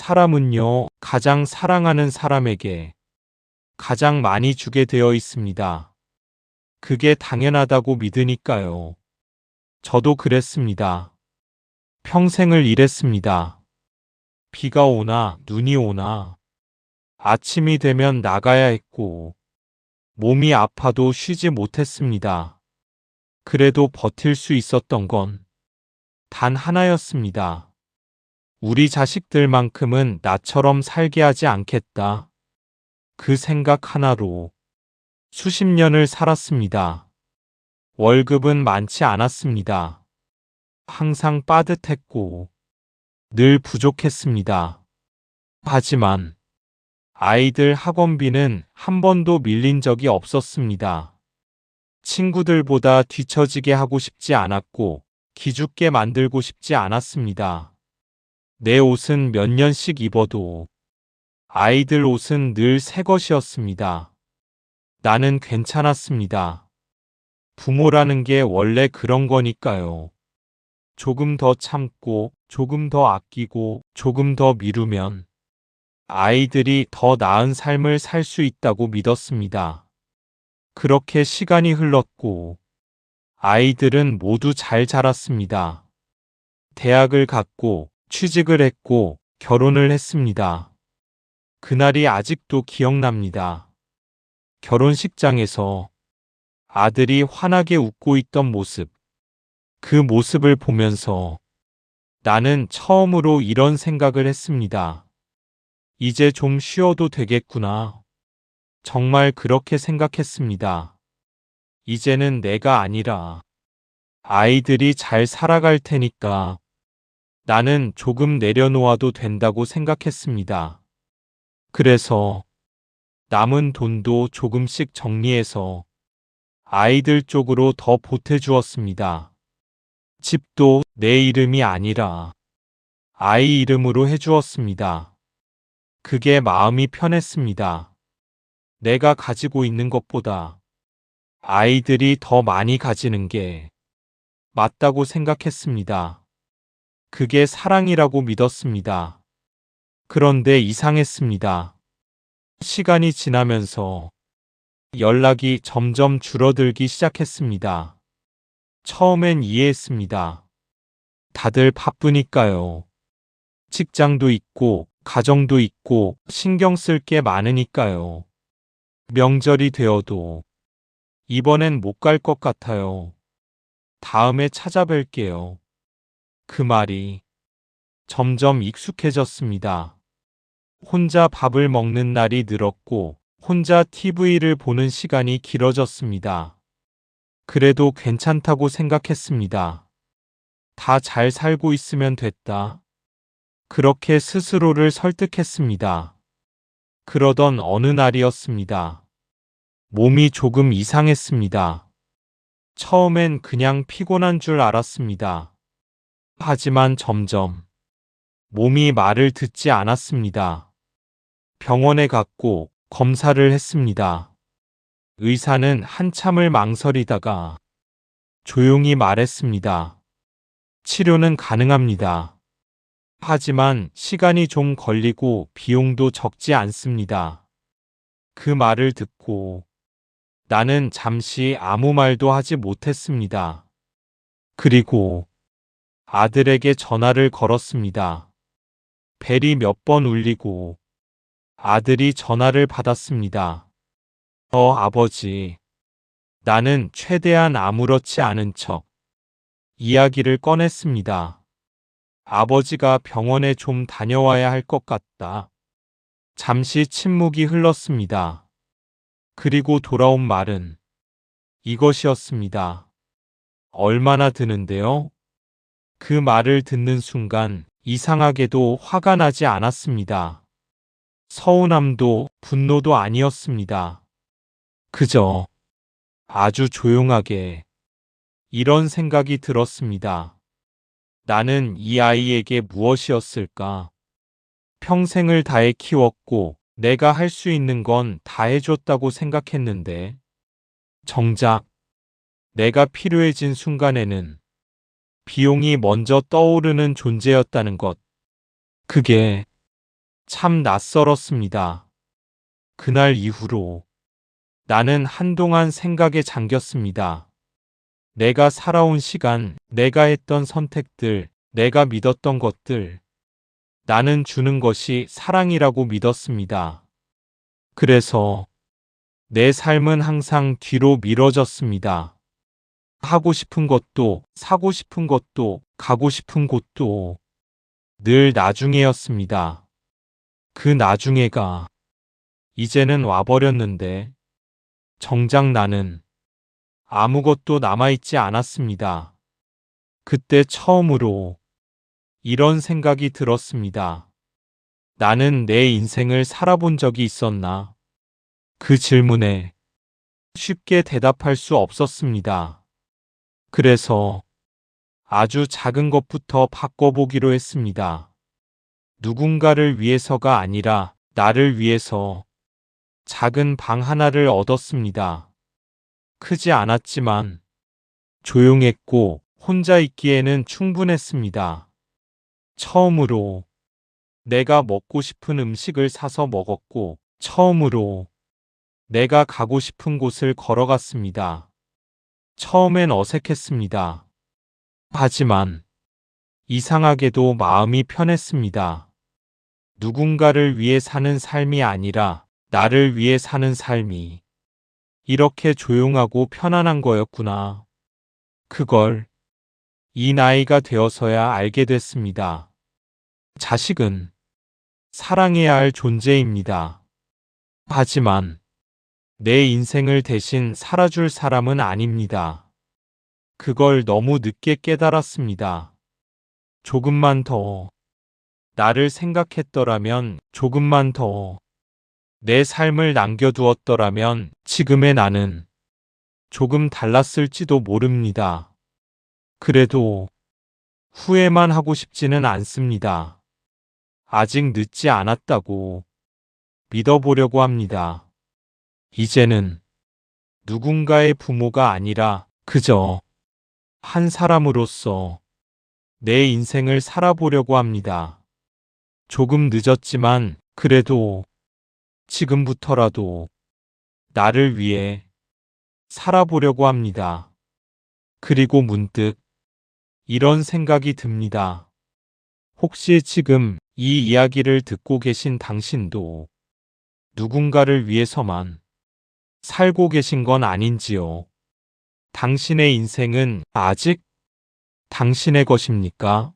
사람은요, 가장 사랑하는 사람에게 가장 많이 주게 되어 있습니다. 그게 당연하다고 믿으니까요. 저도 그랬습니다. 평생을 일했습니다. 비가 오나 눈이 오나 아침이 되면 나가야 했고 몸이 아파도 쉬지 못했습니다. 그래도 버틸 수 있었던 건 단 하나였습니다. 우리 자식들만큼은 나처럼 살게 하지 않겠다. 그 생각 하나로 수십 년을 살았습니다. 월급은 많지 않았습니다. 항상 빠듯했고 늘 부족했습니다. 하지만 아이들 학원비는 한 번도 밀린 적이 없었습니다. 친구들보다 뒤처지게 하고 싶지 않았고 기죽게 만들고 싶지 않았습니다. 내 옷은 몇 년씩 입어도 아이들 옷은 늘 새 것이었습니다. 나는 괜찮았습니다. 부모라는 게 원래 그런 거니까요. 조금 더 참고, 조금 더 아끼고, 조금 더 미루면 아이들이 더 나은 삶을 살 수 있다고 믿었습니다. 그렇게 시간이 흘렀고, 아이들은 모두 잘 자랐습니다. 대학을 갔고, 취직을 했고, 결혼을 했습니다. 그날이 아직도 기억납니다. 결혼식장에서 아들이 환하게 웃고 있던 모습. 그 모습을 보면서 나는 처음으로 이런 생각을 했습니다. 이제 좀 쉬어도 되겠구나. 정말 그렇게 생각했습니다. 이제는 내가 아니라 아이들이 잘 살아갈 테니까 나는 조금 내려놓아도 된다고 생각했습니다. 그래서 남은 돈도 조금씩 정리해서 아이들 쪽으로 더 보태주었습니다. 집도 내 이름이 아니라 아이 이름으로 해주었습니다. 그게 마음이 편했습니다. 내가 가지고 있는 것보다 아이들이 더 많이 가지는 게 맞다고 생각했습니다. 그게 사랑이라고 믿었습니다. 그런데 이상했습니다. 시간이 지나면서 연락이 점점 줄어들기 시작했습니다. 처음엔 이해했습니다. 다들 바쁘니까요. 직장도 있고, 가정도 있고, 신경 쓸 게 많으니까요. 명절이 되어도 이번엔 못 갈 것 같아요. 다음에 찾아뵐게요. 그 말이 점점 익숙해졌습니다. 혼자 밥을 먹는 날이 늘었고, 혼자 TV를 보는 시간이 길어졌습니다. 그래도 괜찮다고 생각했습니다. 다 잘 살고 있으면 됐다. 그렇게 스스로를 설득했습니다. 그러던 어느 날이었습니다. 몸이 조금 이상했습니다. 처음엔 그냥 피곤한 줄 알았습니다. 하지만 점점 몸이 말을 듣지 않았습니다. 병원에 갔고 검사를 했습니다. 의사는 한참을 망설이다가 조용히 말했습니다. 치료는 가능합니다. 하지만 시간이 좀 걸리고 비용도 적지 않습니다. 그 말을 듣고 나는 잠시 아무 말도 하지 못했습니다. 그리고 아들에게 전화를 걸었습니다. 벨이 몇 번 울리고 아들이 전화를 받았습니다. 아버지. 나는 최대한 아무렇지 않은 척 이야기를 꺼냈습니다. 아버지가 병원에 좀 다녀와야 할 것 같다. 잠시 침묵이 흘렀습니다. 그리고 돌아온 말은 이것이었습니다. 얼마나 드는데요? 그 말을 듣는 순간 이상하게도 화가 나지 않았습니다. 서운함도 분노도 아니었습니다. 그저 아주 조용하게 이런 생각이 들었습니다. 나는 이 아이에게 무엇이었을까? 평생을 다해 키웠고 내가 할 수 있는 건 다 해줬다고 생각했는데 정작 내가 필요해진 순간에는 비용이 먼저 떠오르는 존재였다는 것. 그게 참 낯설었습니다. 그날 이후로 나는 한동안 생각에 잠겼습니다. 내가 살아온 시간, 내가 했던 선택들, 내가 믿었던 것들, 나는 주는 것이 사랑이라고 믿었습니다. 그래서 내 삶은 항상 뒤로 미뤄졌습니다. 하고 싶은 것도, 사고 싶은 것도, 가고 싶은 곳도 늘 나중에였습니다. 그 나중에가 이제는 와버렸는데 정작 나는 아무것도 남아있지 않았습니다. 그때 처음으로 이런 생각이 들었습니다. 나는 내 인생을 살아본 적이 있었나? 그 질문에 쉽게 대답할 수 없었습니다. 그래서 아주 작은 것부터 바꿔보기로 했습니다. 누군가를 위해서가 아니라 나를 위해서 작은 방 하나를 얻었습니다. 크지 않았지만 조용했고 혼자 있기에는 충분했습니다. 처음으로 내가 먹고 싶은 음식을 사서 먹었고 처음으로 내가 가고 싶은 곳을 걸어갔습니다. 처음엔 어색했습니다. 하지만 이상하게도 마음이 편했습니다. 누군가를 위해 사는 삶이 아니라 나를 위해 사는 삶이 이렇게 조용하고 편안한 거였구나. 그걸 이 나이가 되어서야 알게 됐습니다. 자식은 사랑해야 할 존재입니다. 하지만 내 인생을 대신 살아줄 사람은 아닙니다. 그걸 너무 늦게 깨달았습니다. 조금만 더 나를 생각했더라면, 조금만 더 내 삶을 남겨두었더라면 지금의 나는 조금 달랐을지도 모릅니다. 그래도 후회만 하고 싶지는 않습니다. 아직 늦지 않았다고 믿어보려고 합니다. 이제는 누군가의 부모가 아니라 그저 한 사람으로서 내 인생을 살아보려고 합니다. 조금 늦었지만 그래도 지금부터라도 나를 위해 살아보려고 합니다. 그리고 문득 이런 생각이 듭니다. 혹시 지금 이 이야기를 듣고 계신 당신도 누군가를 위해서만 살고 계신 건 아닌지요? 당신의 인생은 아직 당신의 것입니까?